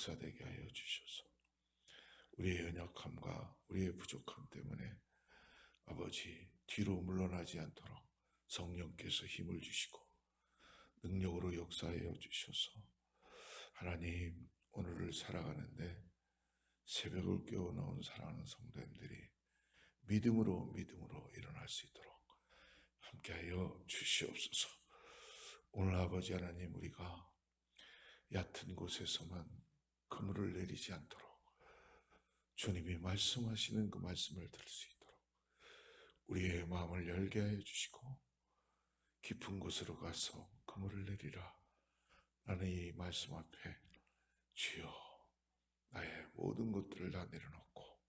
역사되게 하여 주셔서 우리의 연약함과 우리의 부족함 때문에 아버지 뒤로 물러나지 않도록 성령께서 힘을 주시고 능력으로 역사하여 주셔서 하나님 오늘을 살아가는데 새벽을 깨워 나온 사랑하는 성도님들이 믿음으로 일어날 수 있도록 함께하여 주시옵소서. 오늘 아버지 하나님 우리가 얕은 곳에서만 그물을 내리지 않도록 주님이 말씀하시는 그 말씀을 들을 수 있도록 우리의 마음을 열게 하여 주시고 깊은 곳으로 가서 그물을 내리라 라는 이 말씀 앞에 주여 나의 모든 것들을 다 내려놓고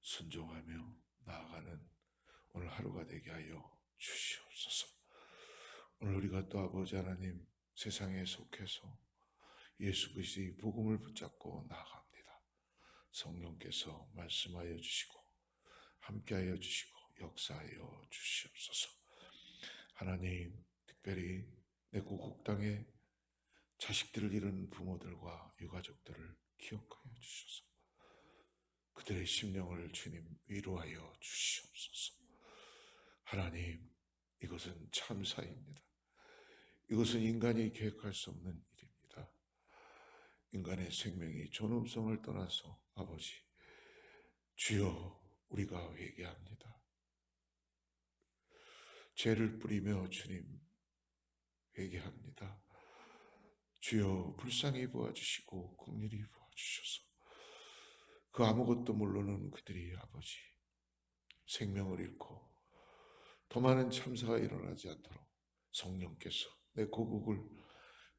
순종하며 나아가는 오늘 하루가 되게 하여 주시옵소서. 오늘 우리가 또 아버지 하나님 세상에 속해서 예수 그리스도의 복음을 붙잡고 나아갑니다. 성령께서 말씀하여 주시고 함께하여 주시고 역사하여 주시옵소서. 하나님 특별히 내 고국 땅에 자식들을 잃은 부모들과 유가족들을 기억하여 주셔서 그들의 심령을 주님 위로하여 주시옵소서. 하나님 이것은 참사입니다. 이것은 인간이 계획할 수 없는 일입니다. 인간의 생명이 존엄성을 떠나서 아버지 주여 우리가 회개합니다. 죄를 뿌리며 주님 회개합니다. 주여 불쌍히 보아주시고 긍휼히 보아주셔서 그 아무것도 모르는 그들이 아버지 생명을 잃고 더 많은 참사가 일어나지 않도록 성령께서 내 고국을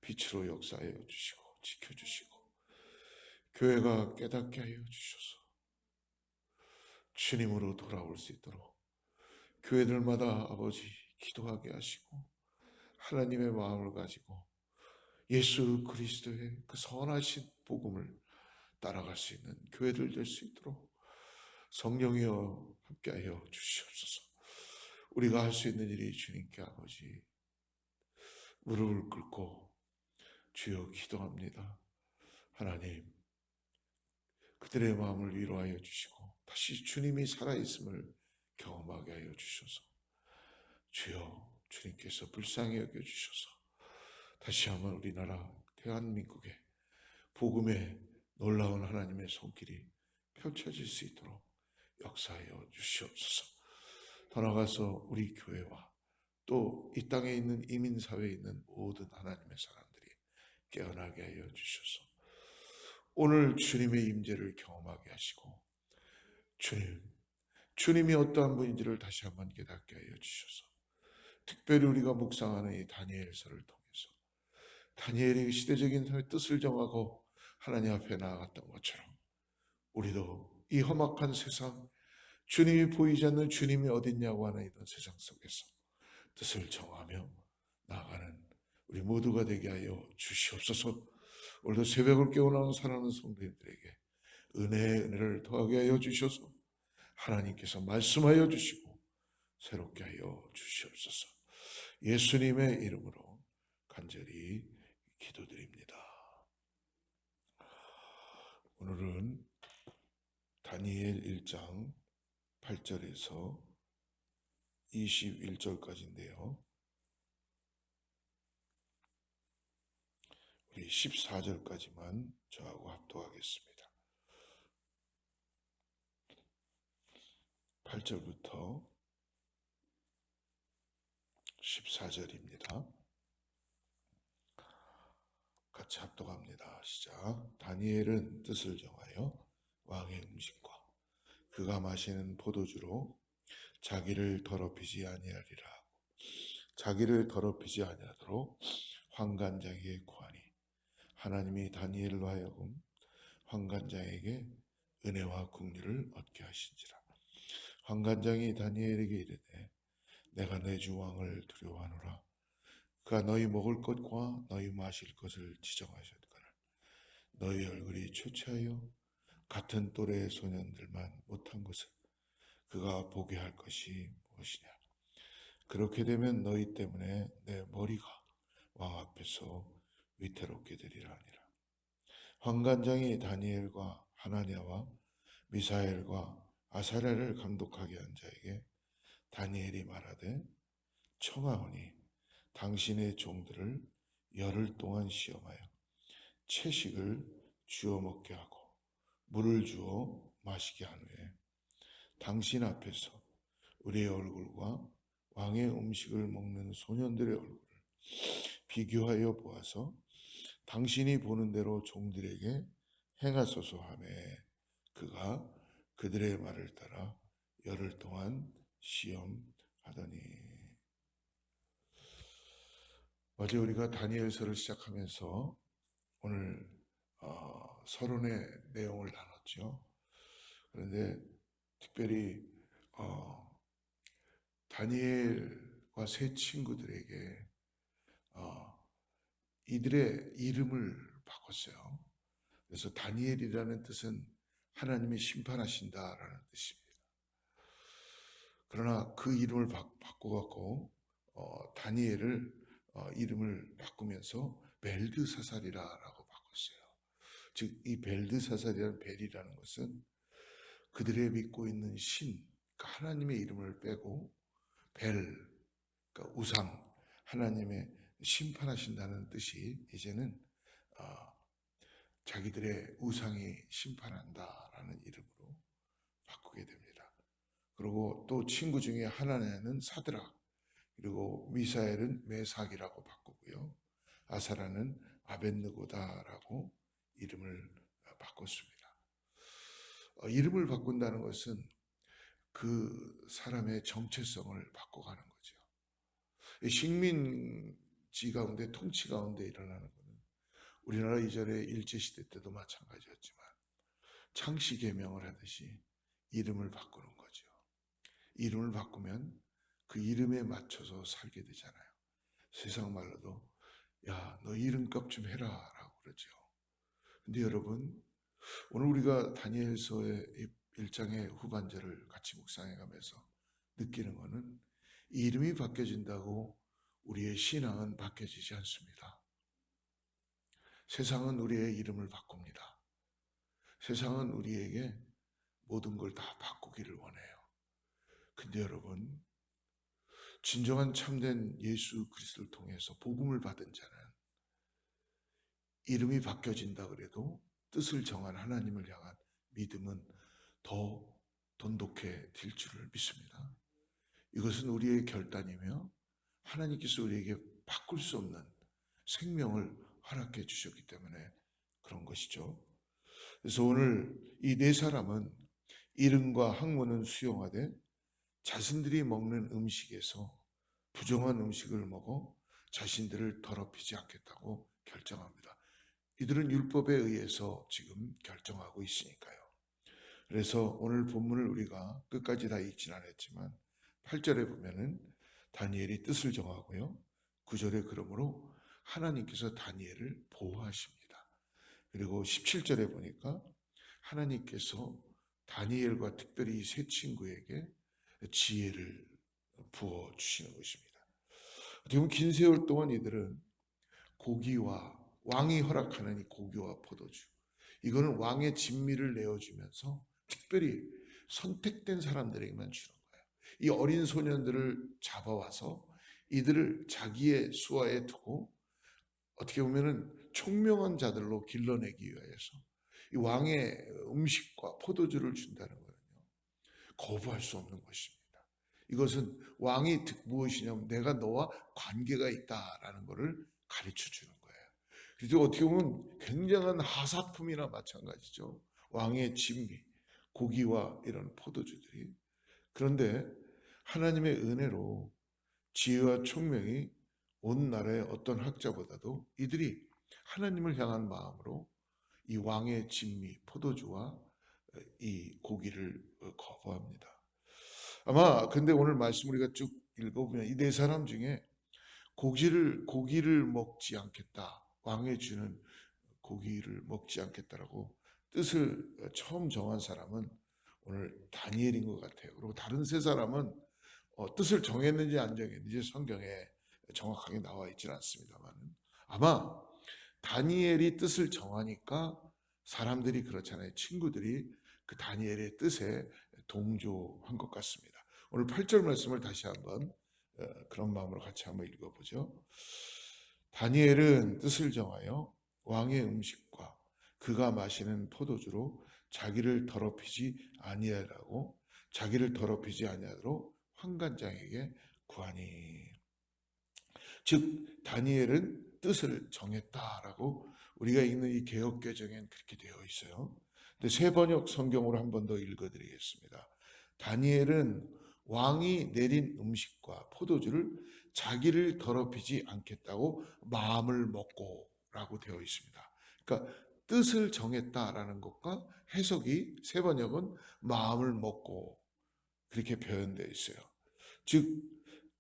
빛으로 역사하여 주시고 지켜주시고 교회가 깨닫게 하여 주셔서 주님으로 돌아올 수 있도록 교회들마다 아버지 기도하게 하시고 하나님의 마음을 가지고 예수 그리스도의 그 선하신 복음을 따라갈 수 있는 교회들 될 수 있도록 성령이여 함께하여 주시옵소서. 우리가 할 수 있는 일이 주님께 아버지 무릎을 꿇고 주여 기도합니다. 하나님 그들의 마음을 위로하여 주시고 다시 주님이 살아있음을 경험하게 하여 주셔서 주여 주님께서 불쌍히 여겨주셔서 다시 한번 우리나라 대한민국에 복음의 놀라운 하나님의 손길이 펼쳐질 수 있도록 역사하여 주시옵소서. 더 나아가서 우리 교회와 또 이 땅에 있는 이민사회에 있는 모든 하나님의 사람들이 깨어나게 하여 주셔서 오늘 주님의 임재를 경험하게 하시고 주님이 어떠한 분인지를 다시 한번 깨닫게 하여 주셔서 특별히 우리가 묵상하는 이 다니엘서를 통해서 다니엘이 시대적인 뜻을 정하고 하나님 앞에 나아갔던 것처럼 우리도 이 험악한 세상 주님이 보이지 않는 주님이 어딨냐고 하는 이런 세상 속에서 뜻을 정하며 나아가는 우리 모두가 되게 하여 주시옵소서. 오늘도 새벽을 깨어나는 사랑하는 성도님들에게 은혜를 더하게 하여 주셔서 하나님께서 말씀하여 주시고 새롭게 하여 주시옵소서. 예수님의 이름으로 간절히 기도드립니다. 오늘은 다니엘 1장 8절에서 21절까지인데요. 우리 14절까지만 저하고 합독하겠습니다. 8절부터 14절입니다. 같이 합독합니다. 시작. 다니엘은 뜻을 정하여 왕의 음식과 그가 마시는 포도주로 자기를 더럽히지 아니하리라 하고 자기를 더럽히지 아니하도록 환관장에게 구하니 하나님이 다니엘로 하여금 환관장에게 은혜와 긍휼을 얻게 하신지라. 환관장이 다니엘에게 이르되 내가 내 주 왕을 두려워하노라. 그가 너희 먹을 것과 너희 마실 것을 지정하셨거늘 너희 얼굴이 초췌하여 같은 또래의 소년들만 못한 것을 그가 보게 할 것이 무엇이냐. 그렇게 되면 너희 때문에 내 머리가 왕 앞에서 위태롭게 되리라 하니라. 환관장이 다니엘과 하나냐와 미사엘과 아사랴를 감독하게 한 자에게 다니엘이 말하되 청하오니 당신의 종들을 열흘 동안 시험하여 채식을 주어 먹게 하고 물을 주어 마시게 한 후에 당신 앞에서 우리의 얼굴과 왕의 음식을 먹는 소년들의 얼굴을 비교하여 보아서 당신이 보는 대로 종들에게 행하소서 하매 그가 그들의 말을 따라 열흘 동안 시험하더니. 어제 우리가 다니엘서를 시작하면서 오늘 서론의 내용을 나눴죠. 그런데 특별히 다니엘과 세 친구들에게 이들의 이름을 바꿨어요. 그래서 다니엘이라는 뜻은 하나님이 심판하신다라는 뜻입니다. 그러나 그 이름을 바꿔갖고 다니엘을 이름을 바꾸면서 벨드사살이라고 바꿨어요. 즉 이 벨드사살이라는 벨이라는 것은 그들의 믿고 있는 신, 그러니까 하나님의 이름을 빼고 벨, 그러니까 우상, 하나님의 심판하신다는 뜻이 이제는 자기들의 우상이 심판한다라는 이름으로 바꾸게 됩니다. 그리고 또 친구 중에 하나는 사드락, 그리고 미사엘은 메삭이라고 바꾸고요. 아사라는 아벳느고다라고 이름을 바꿨습니다. 이름을 바꾼다는 것은 그 사람의 정체성을 바꿔가는 거죠. 식민지 가운데 통치 가운데 일어나는 것은 우리나라 이전에 일제시대 때도 마찬가지였지만 창씨개명을 하듯이 이름을 바꾸는 거죠. 이름을 바꾸면 그 이름에 맞춰서 살게 되잖아요. 세상 말로도 야, 너 이름값 좀 해라 라고 그러죠. 근데 여러분, 오늘 우리가 다니엘서의 1장의 후반절을 같이 묵상해 가면서 느끼는 것은 이름이 바뀌어진다고 우리의 신앙은 바뀌어지지 않습니다. 세상은 우리의 이름을 바꿉니다. 세상은 우리에게 모든 걸 다 바꾸기를 원해요. 근데 여러분, 진정한 참된 예수 그리스도를 통해서 복음을 받은 자는 이름이 바뀌어진다 그래도 뜻을 정한 하나님을 향한 믿음은 더 돈독해질 줄을 믿습니다. 이것은 우리의 결단이며 하나님께서 우리에게 바꿀 수 없는 생명을 허락해 주셨기 때문에 그런 것이죠. 그래서 오늘 이 네 사람은 이름과 학문은 수용하되 자신들이 먹는 음식에서 부정한 음식을 먹어 자신들을 더럽히지 않겠다고 결정합니다. 이들은 율법에 의해서 지금 결정하고 있으니까요. 그래서 오늘 본문을 우리가 끝까지 다 읽진 않았지만 8절에 보면은 다니엘이 뜻을 정하고요. 9절에 그러므로 하나님께서 다니엘을 보호하십니다. 그리고 17절에 보니까 하나님께서 다니엘과 특별히 이 세 친구에게 지혜를 부어주시는 것입니다. 지금 긴 세월 동안 이들은 고기와 왕이 허락하는 이 고기와 포도주, 이거는 왕의 진미를 내어주면서 특별히 선택된 사람들에게만 주는 거예요. 이 어린 소년들을 잡아와서 이들을 자기의 수하에 두고 어떻게 보면은 총명한 자들로 길러내기 위해서 이 왕의 음식과 포도주를 준다는 거는요, 거부할 수 없는 것입니다. 이것은 왕이 무엇이냐면 내가 너와 관계가 있다라는 것을 가르쳐 주는 거예요. 그래서 어떻게 보면 굉장한 하사품이나 마찬가지죠. 왕의 진미, 고기와 이런 포도주들이. 그런데 하나님의 은혜로 지혜와 총명이 온 나라의 어떤 학자보다도 이들이 하나님을 향한 마음으로 이 왕의 진미, 포도주와 이 고기를 거부합니다. 아마 근데 오늘 말씀 우리가 쭉 읽어보면 이 네 사람 중에 고기를 먹지 않겠다, 왕의 주는 고기를 먹지 않겠다라고 뜻을 처음 정한 사람은 오늘 다니엘인 것 같아요. 그리고 다른 세 사람은 뜻을 정했는지 안 정했는지 성경에 정확하게 나와 있지는 않습니다만 아마 다니엘이 뜻을 정하니까 사람들이 그렇잖아요. 친구들이 그 다니엘의 뜻에 동조한 것 같습니다. 오늘 8절 말씀을 다시 한번 그런 마음으로 같이 한번 읽어보죠. 다니엘은 뜻을 정하여 왕의 음식과 그가 마시는 포도주로 자기를 더럽히지 아니하라고 자기를 더럽히지 아니하도록 환관장에게 구하니. 즉 다니엘은 뜻을 정했다라고 우리가 읽는 이 개역개정엔 그렇게 되어 있어요. 근데 새 번역 성경으로 한 번 더 읽어드리겠습니다. 다니엘은 왕이 내린 음식과 포도주를 자기를 더럽히지 않겠다고 마음을 먹고라고 되어 있습니다. 그러니까 뜻을 정했다라는 것과 해석이 새 번역은 마음을 먹고 그렇게 표현되어 있어요. 즉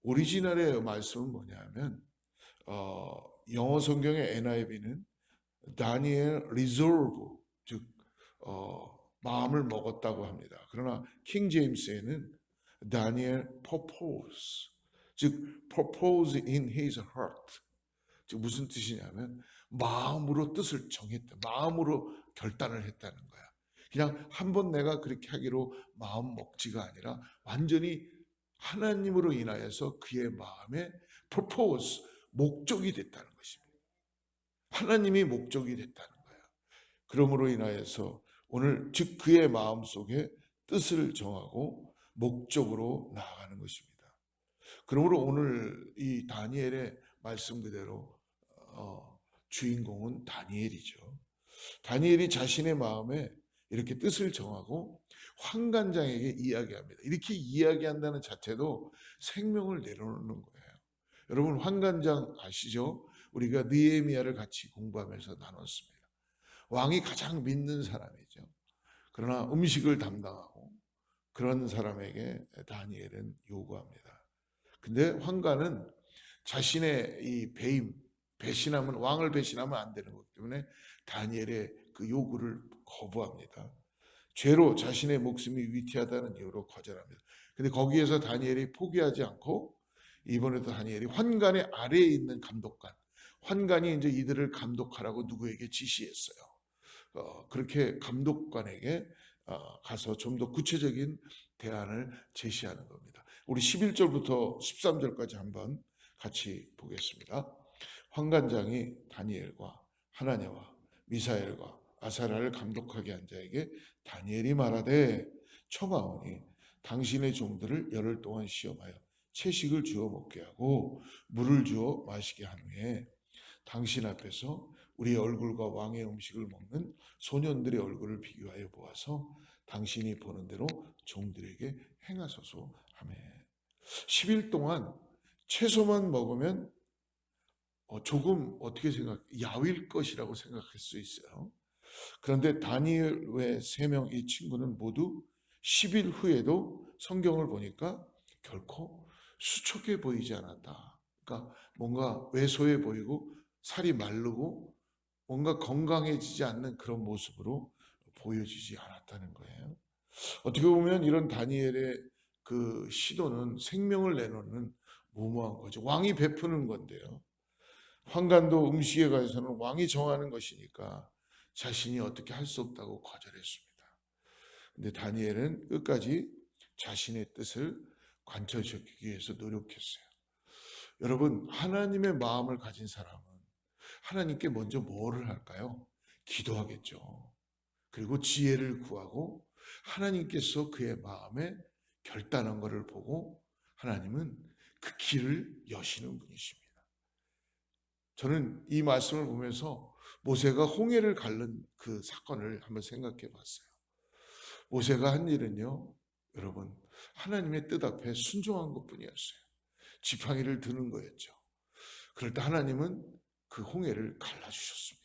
오리지널의 말씀은 뭐냐면 영어 성경의 NIV는 다니엘 resolve 즉 마음을 먹었다고 합니다. 그러나 킹 제임스에는 다니엘 purpose 즉 purpose in his heart 즉 무슨 뜻이냐면 마음으로 뜻을 정했다. 마음으로 결단을 했다는 거야. 그냥 한번 내가 그렇게 하기로 마음 먹지가 아니라 완전히 하나님으로 인하여서 그의 마음에 purpose, 목적이 됐다는 것입니다. 하나님이 목적이 됐다는 거예요. 그러므로 인하여서 오늘 즉 그의 마음 속에 뜻을 정하고 목적으로 나아가는 것입니다. 그러므로 오늘 이 다니엘의 말씀 그대로 주인공은 다니엘이죠. 다니엘이 자신의 마음에 이렇게 뜻을 정하고 환관장에게 이야기합니다. 이렇게 이야기한다는 자체도 생명을 내려놓는 거예요. 여러분 환관장 아시죠? 우리가 느헤미야를 같이 공부하면서 나눴습니다. 왕이 가장 믿는 사람이죠. 그러나 음식을 담당하고 그런 사람에게 다니엘은 요구합니다. 근데 환관은 자신의 이 배신하면 왕을 배신하면 안 되는 거기 때문에 다니엘의 그 요구를 거부합니다. 죄로 자신의 목숨이 위태하다는 이유로 거절합니다. 근데 거기에서 다니엘이 포기하지 않고 이번에도 다니엘이 환관의 아래에 있는 감독관, 환관이 이제 이들을 감독하라고 누구에게 지시했어요. 그렇게 감독관에게 가서 좀 더 구체적인 대안을 제시하는 겁니다. 우리 11절부터 13절까지 한번 같이 보겠습니다. 환관장이 다니엘과 하나냐와 미사엘과 아사랴를 감독하게 한 자에게 다니엘이 말하되 청하오니 당신의 종들을 열흘 동안 시험하여 채식을 주어 먹게 하고 물을 주어 마시게 한 후에 당신 앞에서 우리의 얼굴과 왕의 음식을 먹는 소년들의 얼굴을 비교하여 보아서 당신이 보는 대로 종들에게 행하소서 하매 10일 동안 채소만 먹으면 조금 어떻게 야위일 것이라고 생각할 수 있어요. 그런데 다니엘 외 3명 이 친구는 모두 10일 후에도 성경을 보니까 결코 수척해 보이지 않았다. 그러니까 뭔가 왜소해 보이고 살이 마르고 뭔가 건강해지지 않는 그런 모습으로 보여지지 않았다는 거예요. 어떻게 보면 이런 다니엘의 그 시도는 생명을 내놓는 무모한 거죠. 왕이 베푸는 건데요. 환관도 음식에 관해서는 왕이 정하는 것이니까 자신이 어떻게 할 수 없다고 거절했습니다. 근데 다니엘은 끝까지 자신의 뜻을 관철시키기 위해서 노력했어요. 여러분, 하나님의 마음을 가진 사람은 하나님께 먼저 뭐를 할까요? 기도하겠죠. 그리고 지혜를 구하고 하나님께서 그의 마음에 결단한 것을 보고 하나님은 그 길을 여시는 분이십니다. 저는 이 말씀을 보면서 모세가 홍해를 가른 그 사건을 한번 생각해 봤어요. 모세가 한 일은요, 여러분, 하나님의 뜻 앞에 순종한 것 뿐이었어요. 지팡이를 드는 거였죠. 그럴 때 하나님은 그 홍해를 갈라주셨습니다.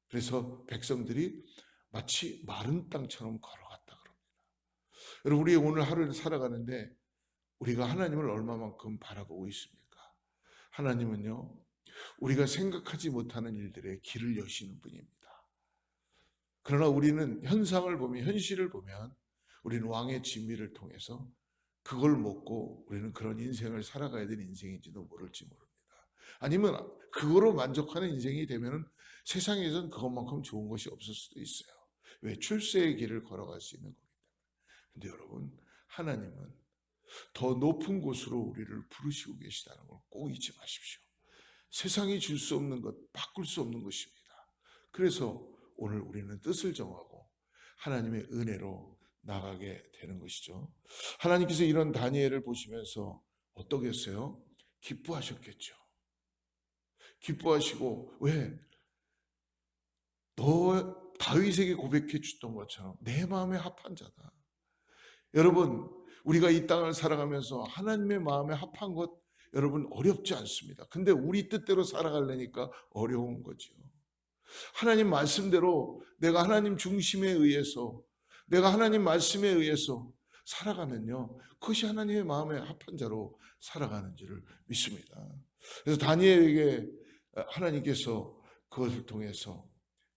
그래서 백성들이 마치 마른 땅처럼 걸어갔다 그럽니다. 여러분, 우리 오늘 하루를 살아가는데 우리가 하나님을 얼마만큼 바라보고 있습니까? 하나님은요, 우리가 생각하지 못하는 일들의 길을 여시는 분입니다. 그러나 우리는 현상을 보면, 현실을 보면 우리는 왕의 진미를 통해서 그걸 먹고 우리는 그런 인생을 살아가야 되는 인생인지도 모를지 모릅니다. 아니면 그거로 만족하는 인생이 되면 세상에선 그것만큼 좋은 것이 없을 수도 있어요. 왜? 출세의 길을 걸어갈 수 있는 거기 때문에. 근데 여러분, 하나님은 더 높은 곳으로 우리를 부르시고 계시다는 걸 꼭 잊지 마십시오. 세상이 줄 수 없는 것, 바꿀 수 없는 것입니다. 그래서 오늘 우리는 뜻을 정하고 하나님의 은혜로 나가게 되는 것이죠. 하나님께서 이런 다니엘을 보시면서 어떠겠어요? 기뻐하셨겠죠. 기뻐하시고, 왜? 너 다윗에게 고백해 주던 것처럼 내 마음에 합한 자다. 여러분, 우리가 이 땅을 살아가면서 하나님의 마음에 합한 것, 여러분 어렵지 않습니다. 근데 우리 뜻대로 살아가려니까 어려운 거죠. 하나님 말씀대로 내가 하나님 중심에 의해서, 내가 하나님 말씀에 의해서 살아가면요, 그것이 하나님의 마음에 합한 자로 살아가는 줄을 믿습니다. 그래서 다니엘에게 하나님께서 그것을 통해서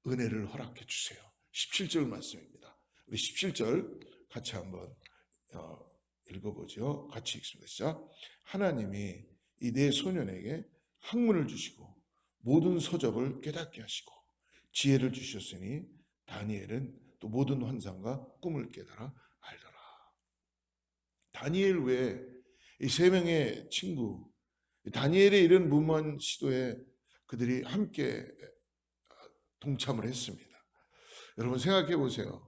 은혜를 허락해 주세요. 17절 말씀입니다. 우리 17절 같이 한번 읽어보죠. 같이 읽습니다. 시작. 하나님이 이 네 소년에게 학문을 주시고 모든 서적을 깨닫게 하시고 지혜를 주셨으니 다니엘은 또 모든 환상과 꿈을 깨달아 알더라. 다니엘 외에 이 세 명의 친구, 다니엘의 이런 무모한 시도에 그들이 함께 동참을 했습니다. 여러분 생각해 보세요.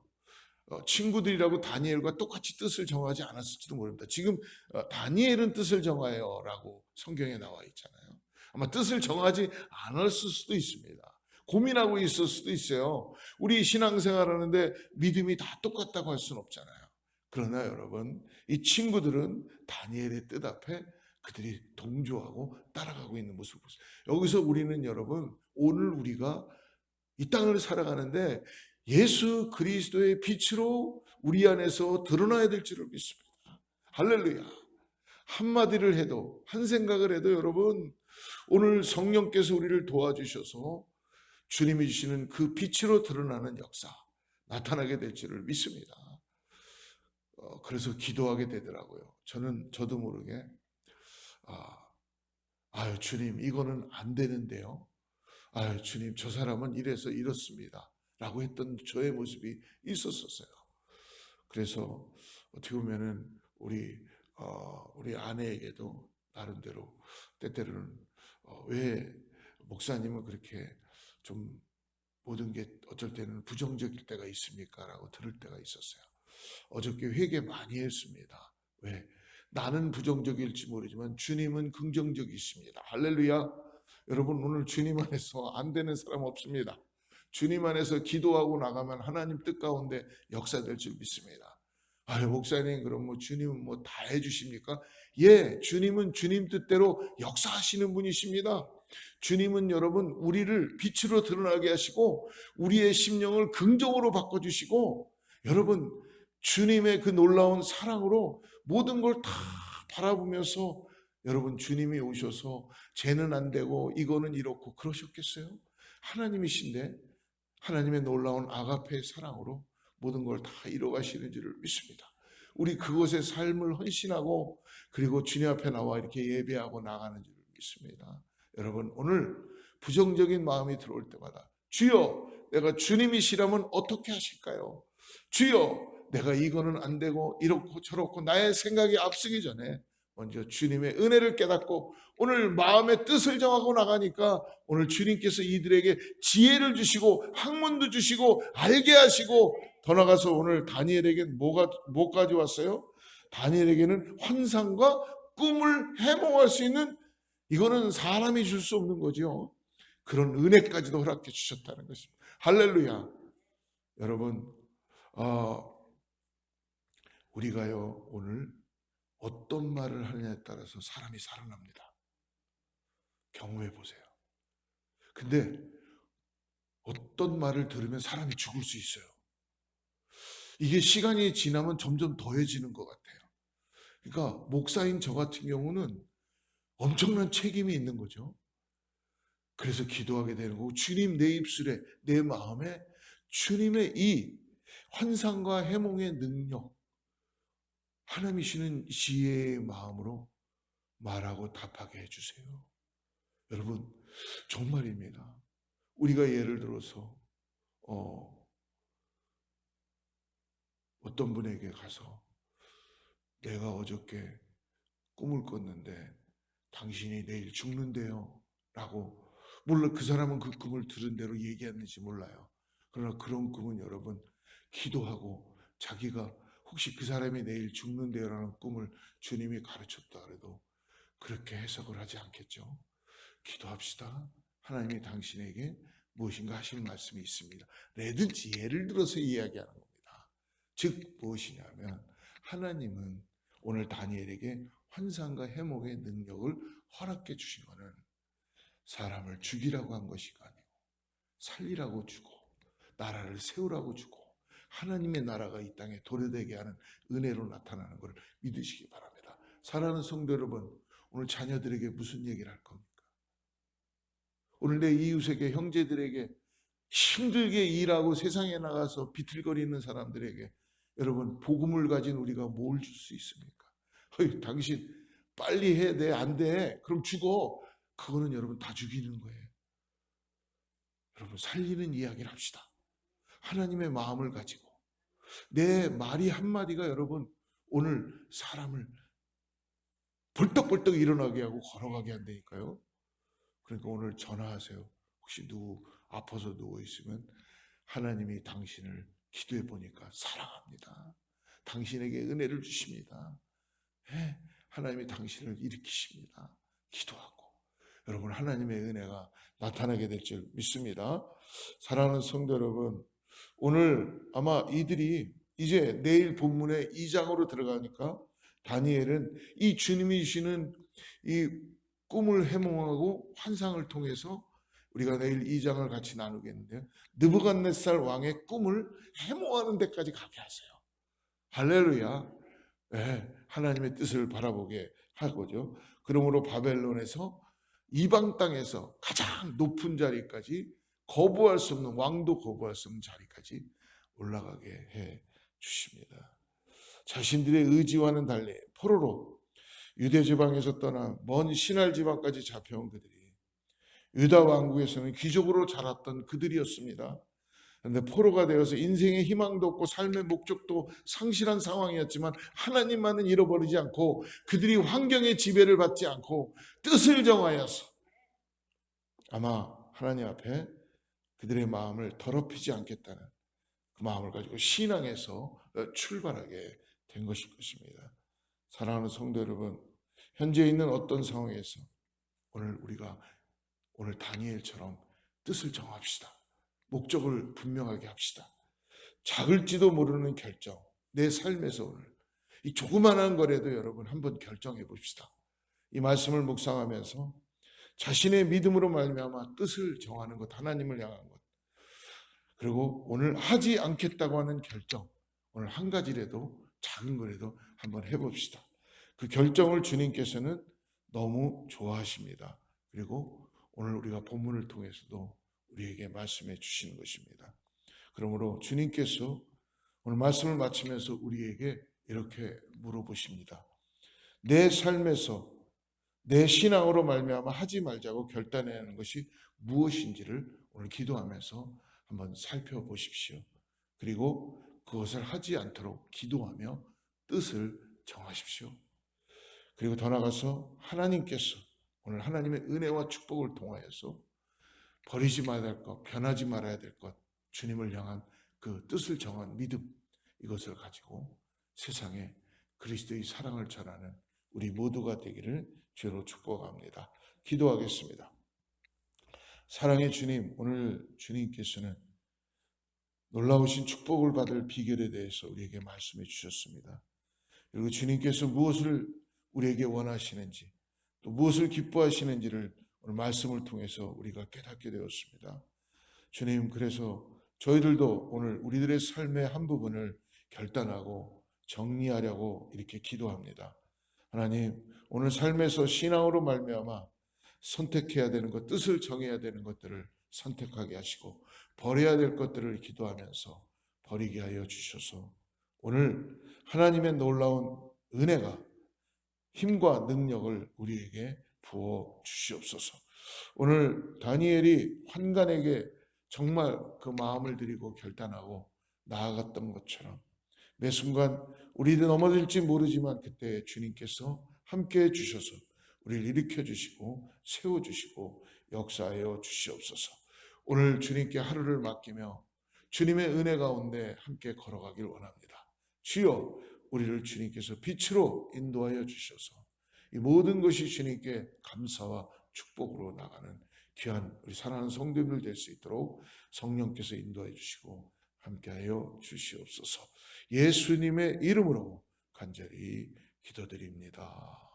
친구들이라고 다니엘과 똑같이 뜻을 정하지 않았을지도 모릅니다. 지금 다니엘은 뜻을 정하여 라고 성경에 나와 있잖아요. 아마 뜻을 정하지 않았을 수도 있습니다. 고민하고 있을 수도 있어요. 우리 신앙생활 하는데 믿음이 다 똑같다고 할 수는 없잖아요. 그러나 여러분, 이 친구들은 다니엘의 뜻 앞에 그들이 동조하고 따라가고 있는 모습을 보세요. 여기서 우리는 여러분, 오늘 우리가 이 땅을 살아가는데 예수 그리스도의 빛으로 우리 안에서 드러나야 될 줄을 믿습니다. 할렐루야. 한마디를 해도, 한 생각을 해도 여러분, 오늘 성령께서 우리를 도와주셔서 주님이 주시는 그 빛으로 드러나는 역사 나타나게 될 줄을 믿습니다. 그래서 기도하게 되더라고요. 저도 모르게 아유 주님, 이거는 안 되는데요. 아유 주님, 저 사람은 이래서 이렇습니다 라고 했던 저의 모습이 있었어요. 그래서 어떻게 보면은 우리 아내에게도 나름대로 때때로는 왜 목사님은 그렇게 좀 모든 게 어쩔 때는 부정적일 때가 있습니까? 라고 들을 때가 있었어요. 어저께 회개 많이 했습니다. 왜? 나는 부정적일지 모르지만 주님은 긍정적이십니다. 할렐루야. 여러분, 오늘 주님 안에서 안 되는 사람 없습니다. 주님 안에서 기도하고 나가면 하나님 뜻 가운데 역사될 줄 믿습니다. 아유 목사님, 그럼 뭐 주님은 뭐 다 해주십니까? 예, 주님은 주님 뜻대로 역사하시는 분이십니다. 주님은 여러분 우리를 빛으로 드러나게 하시고 우리의 심령을 긍정으로 바꿔주시고, 여러분 주님의 그 놀라운 사랑으로 모든 걸 다 바라보면서, 여러분 주님이 오셔서 쟤는 안 되고 이거는 이렇고 그러셨겠어요? 하나님이신데 하나님의 놀라운 아가페의 사랑으로 모든 걸 다 이뤄가시는 줄을 믿습니다. 우리 그것의 삶을 헌신하고 그리고 주님 앞에 나와 이렇게 예배하고 나가는 줄을 믿습니다. 여러분, 오늘 부정적인 마음이 들어올 때마다 주여, 내가 주님이시라면 어떻게 하실까요? 주여, 내가 이거는 안 되고 이렇고 저렇고 나의 생각이 앞서기 전에 먼저 주님의 은혜를 깨닫고 오늘 마음의 뜻을 정하고 나가니까 오늘 주님께서 이들에게 지혜를 주시고 학문도 주시고 알게 하시고, 더 나가서 오늘 다니엘에게 뭐까지 왔어요? 다니엘에게는 환상과 꿈을 해몽할 수 있는, 이거는 사람이 줄 수 없는 거죠. 그런 은혜까지도 허락해 주셨다는 것입니다. 할렐루야. 여러분, 우리가요 오늘 어떤 말을 하느냐에 따라서 사람이 살아납니다. 경험해 보세요. 근데 어떤 말을 들으면 사람이 죽을 수 있어요. 이게 시간이 지나면 점점 더해지는 것 같아요. 그러니까 목사인 저 같은 경우는 엄청난 책임이 있는 거죠. 그래서 기도하게 되는 거고, 주님 내 입술에 내 마음에 주님의 이 환상과 해몽의 능력, 하나님이 주시는 지혜의 마음으로 말하고 답하게 해주세요. 여러분 정말입니다. 우리가 예를 들어서 어떤 분에게 가서 내가 어저께 꿈을 꿨는데 당신이 내일 죽는데요 라고, 물론 그 사람은 그 꿈을 들은 대로 얘기했는지 몰라요. 그러나 그런 꿈은 여러분, 기도하고 자기가 혹시 그 사람이 내일 죽는데요 라는 꿈을 주님이 가르쳤다 그래도 그렇게 해석을 하지 않겠죠. 기도합시다. 하나님이 당신에게 무엇인가 하실 말씀이 있습니다. 라든지 예를 들어서 이야기하는 겁니다. 즉 무엇이냐면, 하나님은 오늘 다니엘에게 환상과 해몽의 능력을 허락해 주신 것은 사람을 죽이라고 한 것이 아니고 살리라고 주고 나라를 세우라고 주고 하나님의 나라가 이 땅에 도래되게 하는 은혜로 나타나는 것을 믿으시기 바랍니다. 사랑하는 성도 여러분, 오늘 자녀들에게 무슨 얘기를 할 겁니까? 오늘 내 이웃에게, 형제들에게, 힘들게 일하고 세상에 나가서 비틀거리는 사람들에게 여러분, 복음을 가진 우리가 뭘 줄 수 있습니까? 당신 빨리 해. 내 안 돼. 그럼 죽어. 그거는 여러분 다 죽이는 거예요. 여러분, 살리는 이야기를 합시다. 하나님의 마음을 가지고 내 말이 한마디가 여러분 오늘 사람을 벌떡벌떡 일어나게 하고 걸어가게 한다니까요. 그러니까 오늘 전화하세요. 혹시 누구 아파서 누워있으면 하나님이 당신을 기도해 보니까 사랑합니다. 당신에게 은혜를 주십니다. 네, 하나님이 당신을 일으키십니다. 기도하고 여러분, 하나님의 은혜가 나타나게 될 줄 믿습니다. 사랑하는 성도 여러분, 오늘 아마 이들이 이제 내일 본문의 2장으로 들어가니까 다니엘은 이 주님이 주시는 이 꿈을 해몽하고 환상을 통해서 우리가 내일 2장을 같이 나누겠는데요, 느부갓네살 왕의 꿈을 해몽하는 데까지 가게 하세요. 할렐루야. 네, 하나님의 뜻을 바라보게 하고죠. 그러므로 바벨론에서 이방 땅에서 가장 높은 자리까지, 거부할 수 없는, 왕도 거부할 수 없는 자리까지 올라가게 해 주십니다. 자신들의 의지와는 달리 포로로 유대 지방에서 떠나 먼 시날 지방까지 잡혀온 그들이 유다 왕국에서는 귀족으로 자랐던 그들이었습니다. 그런데 포로가 되어서 인생의 희망도 없고 삶의 목적도 상실한 상황이었지만 하나님만은 잃어버리지 않고 그들이 환경의 지배를 받지 않고 뜻을 정하여서 아마 하나님 앞에 그들의 마음을 더럽히지 않겠다는 그 마음을 가지고 신앙에서 출발하게 된 것일 것입니다. 사랑하는 성도 여러분, 현재 있는 어떤 상황에서 오늘 다니엘처럼 뜻을 정합시다. 목적을 분명하게 합시다. 작을지도 모르는 결정, 내 삶에서 오늘 이 조그만한 거라도 여러분 한번 결정해 봅시다. 이 말씀을 묵상하면서 자신의 믿음으로 말미암아 뜻을 정하는 것, 하나님을 향한 것, 그리고 오늘 하지 않겠다고 하는 결정, 오늘 한 가지라도 작은 거라도 한번 해봅시다. 그 결정을 주님께서는 너무 좋아하십니다. 그리고 오늘 우리가 본문을 통해서도 우리에게 말씀해 주시는 것입니다. 그러므로 주님께서 오늘 말씀을 마치면서 우리에게 이렇게 물어보십니다. 내 삶에서 내 신앙으로 말미암아 하지 말자고 결단해야 하는 것이 무엇인지를 오늘 기도하면서 한번 살펴보십시오. 그리고 그것을 하지 않도록 기도하며 뜻을 정하십시오. 그리고 더 나아가서 하나님께서 오늘 하나님의 은혜와 축복을 통하여서 버리지 말아야 될 것, 변하지 말아야 될 것, 주님을 향한 그 뜻을 정한 믿음, 이것을 가지고 세상에 그리스도의 사랑을 전하는 우리 모두가 되기를 주로 축복합니다. 기도하겠습니다. 사랑의 주님, 오늘 주님께서는 놀라우신 축복을 받을 비결에 대해서 우리에게 말씀해 주셨습니다. 그리고 주님께서 무엇을 우리에게 원하시는지, 또 무엇을 기뻐하시는지를 오늘 말씀을 통해서 우리가 깨닫게 되었습니다. 주님, 그래서 저희들도 오늘 우리들의 삶의 한 부분을 결단하고 정리하려고 이렇게 기도합니다. 하나님, 오늘 삶에서 신앙으로 말미암아 선택해야 되는 것, 뜻을 정해야 되는 것들을 선택하게 하시고 버려야 될 것들을 기도하면서 버리게 하여 주셔서 오늘 하나님의 놀라운 은혜가, 힘과 능력을 우리에게 부어 주시옵소서. 오늘 다니엘이 환관에게 정말 그 마음을 들이고 결단하고 나아갔던 것처럼 매 순간 우리도 넘어질지 모르지만 그때 주님께서 함께 해주셔서 우리를 일으켜 주시고 세워주시고 역사하여 주시옵소서. 오늘 주님께 하루를 맡기며 주님의 은혜 가운데 함께 걸어가길 원합니다. 주여, 우리를 주님께서 빛으로 인도하여 주셔서 이 모든 것이 주님께 감사와 축복으로 나가는 귀한 우리 사랑하는 성도들 될 수 있도록 성령께서 인도해 주시고 함께하여 주시옵소서. 예수님의 이름으로 간절히 기도드립니다.